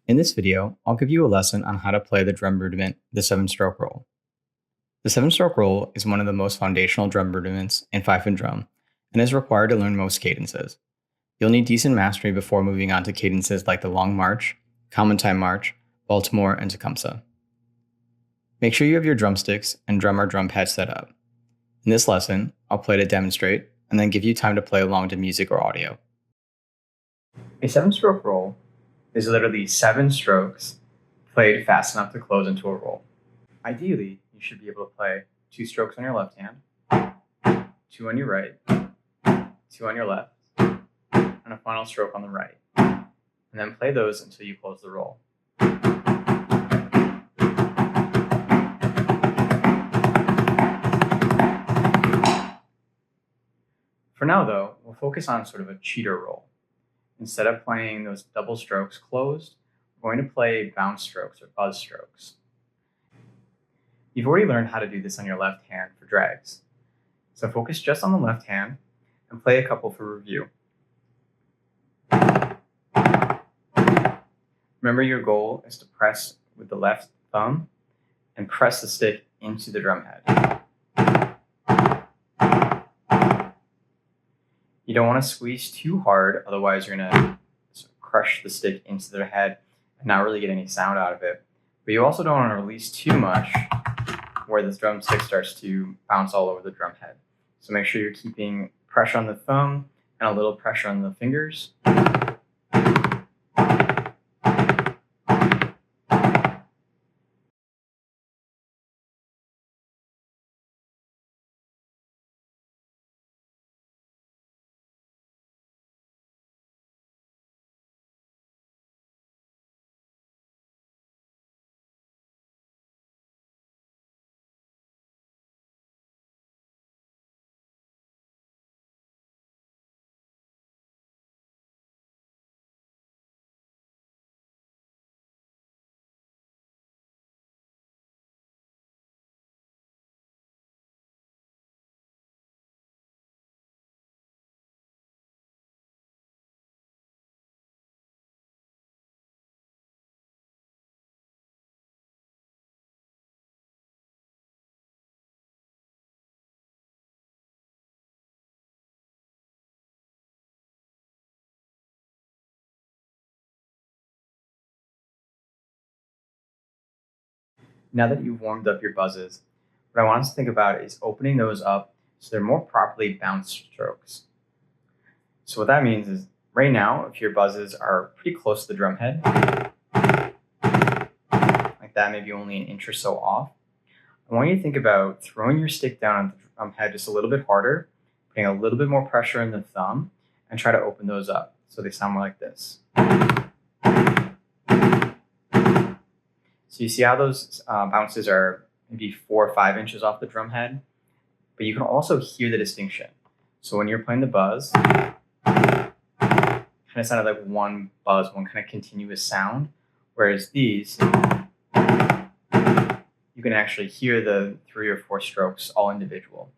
In this video, I'll give you a lesson on how to play the drum rudiment, the 7-stroke roll. The 7-stroke roll is one of the most foundational drum rudiments in Fife Drum and is required to learn most cadences. You'll need decent mastery before moving on to cadences like the Long March, Common Time March, Baltimore, and Tecumseh. Make sure you have your drumsticks and drum or drum pad set up. In this lesson, I'll play to demonstrate and then give you time to play along to music or audio. A 7-stroke roll is literally 7 strokes played fast enough to close into a roll. Ideally, you should be able to play 2 strokes on your left hand, 2 on your right, 2 on your left, and a final stroke on the right, and then play those until you close the roll. For now though, we'll focus on sort of a cheater roll. Instead of playing those double strokes closed, we're going to play bounce strokes or buzz strokes. You've already learned how to do this on your left hand for drags. So focus just on the left hand and play a couple for review. Remember, your goal is to press with the left thumb and press the stick into the drum head. You don't want to squeeze too hard, otherwise you're going to crush the stick into the head and not really get any sound out of it. But you also don't want to release too much where the drumstick starts to bounce all over the drum head. So make sure you're keeping pressure on the thumb and a little pressure on the fingers. Now that you've warmed up your buzzes, what I want us to think about is opening those up so they're more properly bounced strokes. So what that means is, right now, if your buzzes are pretty close to the drum head, like that, maybe only an inch or so off, I want you to think about throwing your stick down on the drum head just a little bit harder, putting a little bit more pressure in the thumb, and try to open those up so they sound more like this. So you see how those bounces are maybe 4 or 5 inches off the drum head, but you can also hear the distinction. So when you're playing the buzz, kind of sounded like one buzz, one kind of continuous sound, whereas these, you can actually hear the 3 or 4 strokes all individual.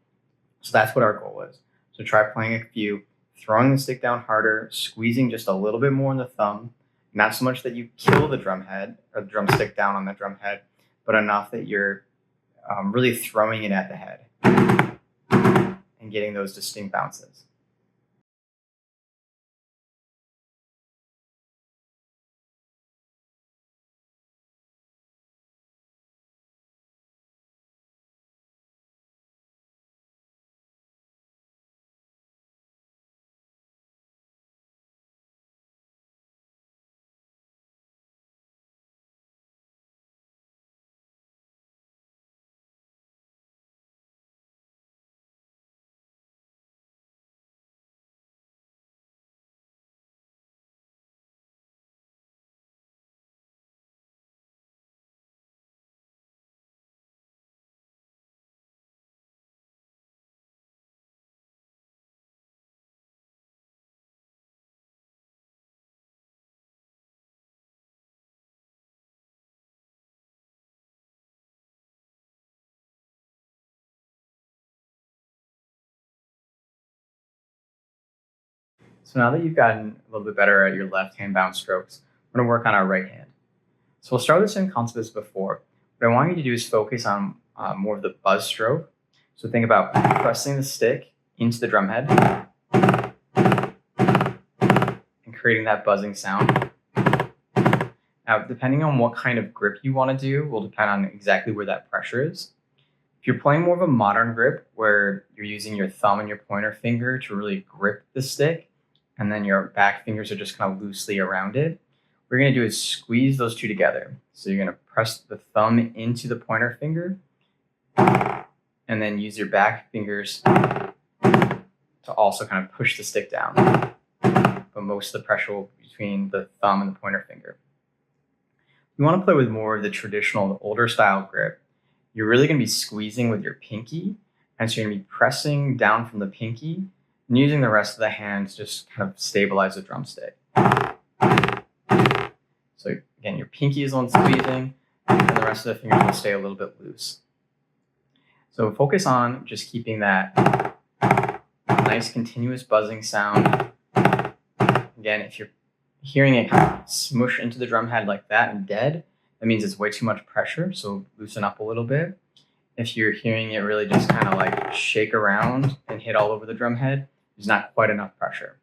So that's what our goal is. So try playing a few, throwing the stick down harder, squeezing just a little bit more in the thumb, not so much that you kill the drum head or the drumstick down on the drum head, but enough that you're really throwing it at the head and getting those distinct bounces. So now that you've gotten a little bit better at your left hand bounce strokes, we're going to work on our right hand. So we'll start with the same concept as before. What I want you to do is focus on more of the buzz stroke. So think about pressing the stick into the drum head and creating that buzzing sound. Now, depending on what kind of grip you want to do will depend on exactly where that pressure is. If you're playing more of a modern grip where you're using your thumb and your pointer finger to really grip the stick, and then your back fingers are just kind of loosely around it, what you're going to do is squeeze those two together. So you're going to press the thumb into the pointer finger and then use your back fingers to also kind of push the stick down. But most of the pressure will be between the thumb and the pointer finger. You want to play with more of the traditional, older style grip. You're really going to be squeezing with your pinky, and so you're going to be pressing down from the pinky and using the rest of the hand to just kind of stabilize the drumstick. So again, your pinky is the one squeezing, and the rest of the fingers will stay a little bit loose. So focus on just keeping that nice continuous buzzing sound. Again, if you're hearing it kind of smush into the drum head like that and dead, that means it's way too much pressure, so loosen up a little bit. If you're hearing it really just kind of like shake around and hit all over the drum head, there's not quite enough pressure.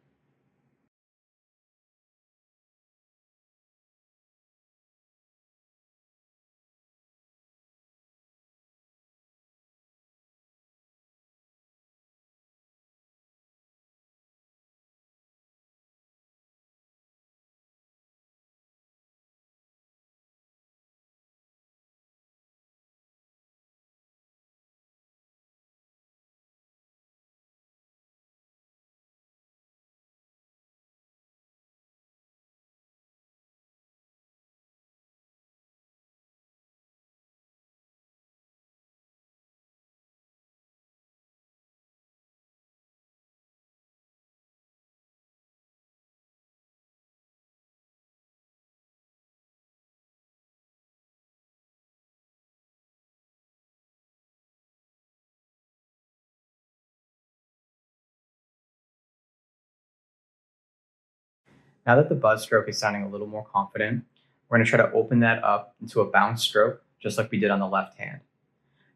Now that the buzz stroke is sounding a little more confident, we're going to try to open that up into a bounce stroke, just like we did on the left hand.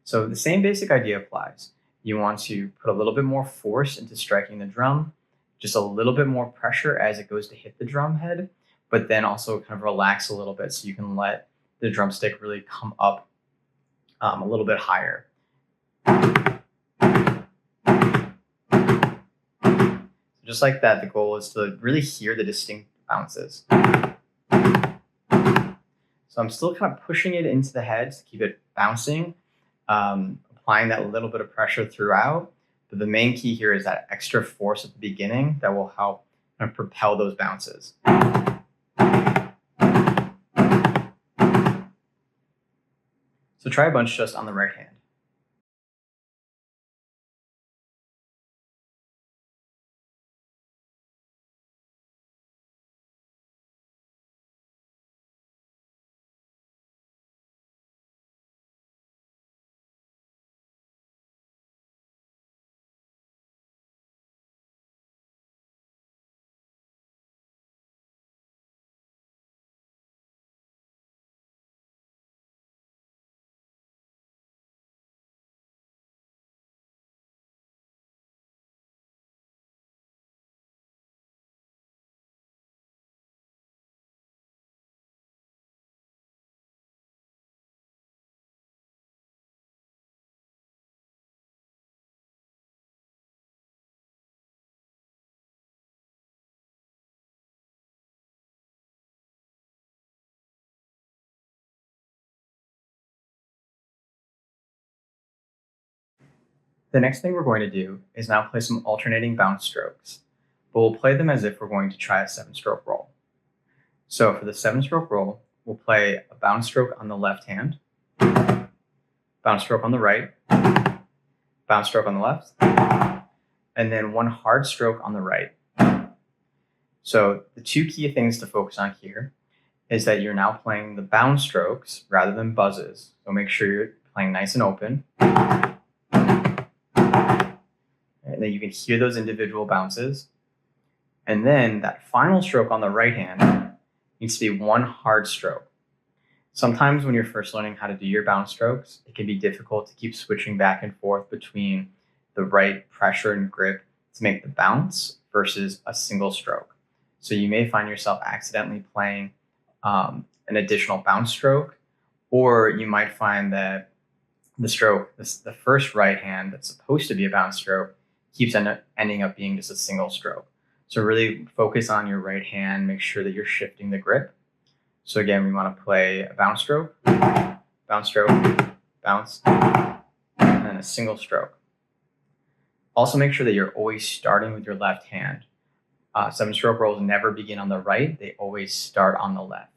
So the same basic idea applies. You want to put a little bit more force into striking the drum, just a little bit more pressure as it goes to hit the drum head, but then also kind of relax a little bit so you can let the drumstick really come up a little bit higher. Just like that, the goal is to really hear the distinct bounces. So I'm still kind of pushing it into the head to keep it bouncing, applying that little bit of pressure throughout. But the main key here is that extra force at the beginning that will help kind of propel those bounces. So try a bunch just on the right hand. The next thing we're going to do is now play some alternating bounce strokes, but we'll play them as if we're going to try a 7-stroke roll. So for the 7-stroke roll, we'll play a bounce stroke on the left hand, bounce stroke on the right, bounce stroke on the left, and then one hard stroke on the right. So the two key things to focus on here is that you're now playing the bounce strokes rather than buzzes. So make sure you're playing nice and open. And then you can hear those individual bounces. And then that final stroke on the right hand needs to be one hard stroke. Sometimes when you're first learning how to do your bounce strokes, it can be difficult to keep switching back and forth between the right pressure and grip to make the bounce versus a single stroke. So you may find yourself accidentally playing an additional bounce stroke, or you might find that the first right hand that's supposed to be a bounce stroke, keeps ending up being just a single stroke. So really focus on your right hand, make sure that you're shifting the grip. So again, we want to play a bounce stroke, bounce, and then a single stroke. Also make sure that you're always starting with your left hand. 7-stroke rolls never begin on the right, they always start on the left.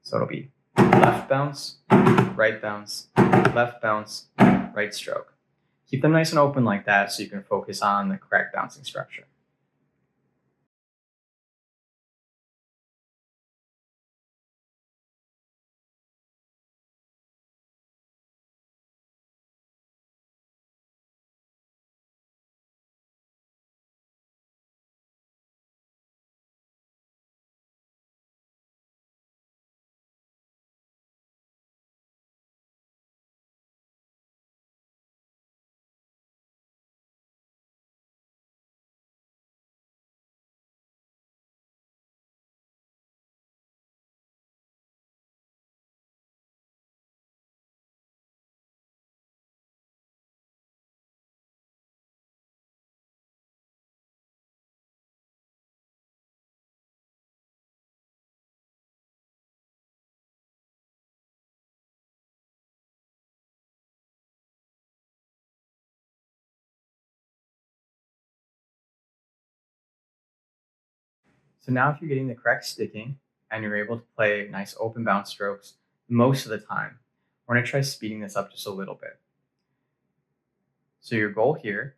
So it'll be left bounce, right bounce, left bounce, right stroke. Keep them nice and open like that so you can focus on the correct bouncing structure. So now if you're getting the correct sticking and you're able to play nice open bounce strokes most of the time, we're going to try speeding this up just a little bit. So your goal here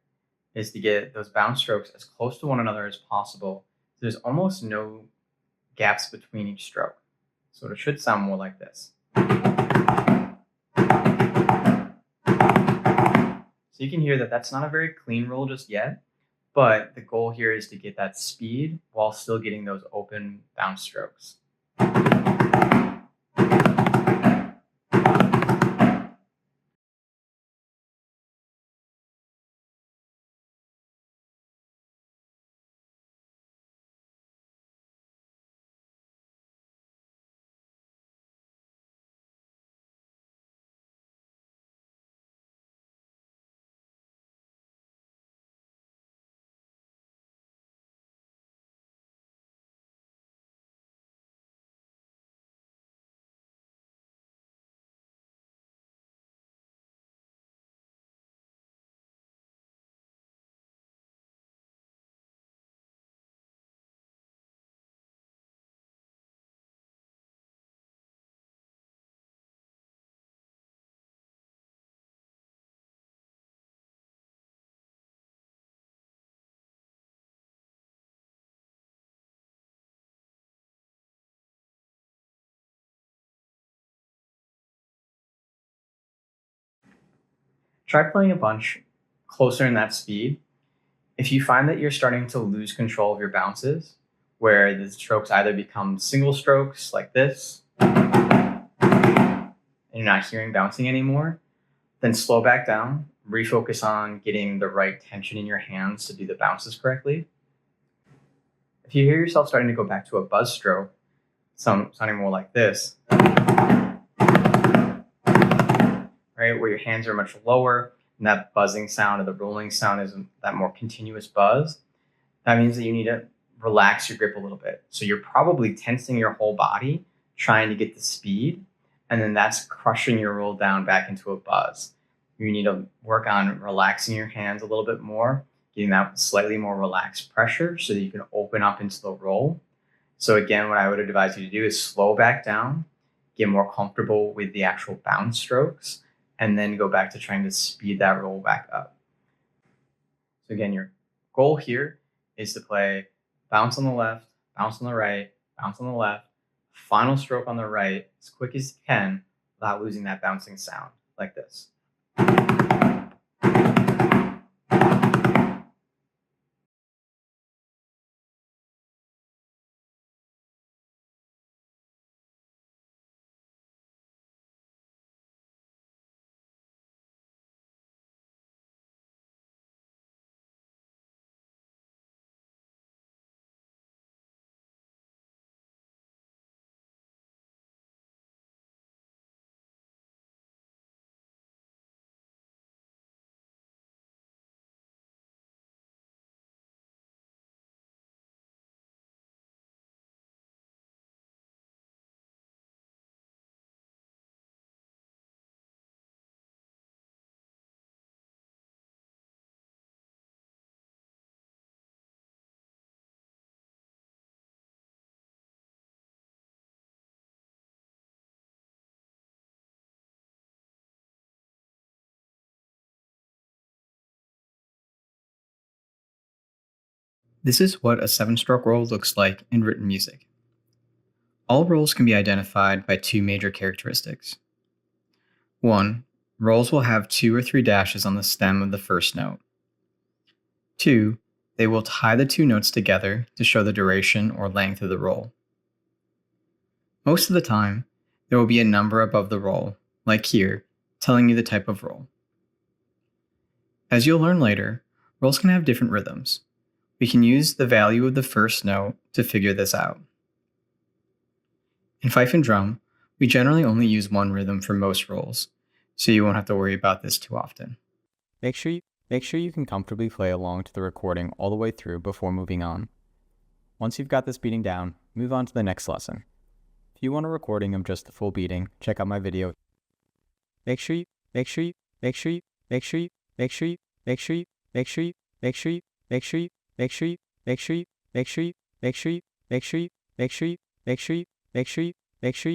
is to get those bounce strokes as close to one another as possible. There's almost no gaps between each stroke. So it should sound more like this. So you can hear that that's not a very clean roll just yet, but the goal here is to get that speed while still getting those open bounce strokes. Try playing a bunch closer in that speed. If you find that you're starting to lose control of your bounces, where the strokes either become single strokes like this, and you're not hearing bouncing anymore, then slow back down, refocus on getting the right tension in your hands to do the bounces correctly. If you hear yourself starting to go back to a buzz stroke, sounding more like this, right, where your hands are much lower and that buzzing sound or the rolling sound isn't that more continuous buzz, that means that you need to relax your grip a little bit. So you're probably tensing your whole body, trying to get the speed, and then that's crushing your roll down back into a buzz. You need to work on relaxing your hands a little bit more, getting that slightly more relaxed pressure so that you can open up into the roll. So again, what I would advise you to do is slow back down, get more comfortable with the actual bounce strokes, and then go back to trying to speed that roll back up. So again, your goal here is to play bounce on the left, bounce on the right, bounce on the left, final stroke on the right as quick as you can without losing that bouncing sound like this. This is what a 7-stroke roll looks like in written music. All rolls can be identified by two major characteristics. 1. Rolls will have 2 or 3 dashes on the stem of the first note. 2. They will tie the two notes together to show the duration or length of the roll. Most of the time, there will be a number above the roll, like here, telling you the type of roll. As you'll learn later, rolls can have different rhythms. We can use the value of the first note to figure this out. In fife and drum, we generally only use one rhythm for most rolls, so you won't have to worry about this too often. Make sure you can comfortably play along to the recording all the way through before moving on. Once you've got this beating down, move on to the next lesson. If you want a recording of just the full beating, check out my video. Make sure you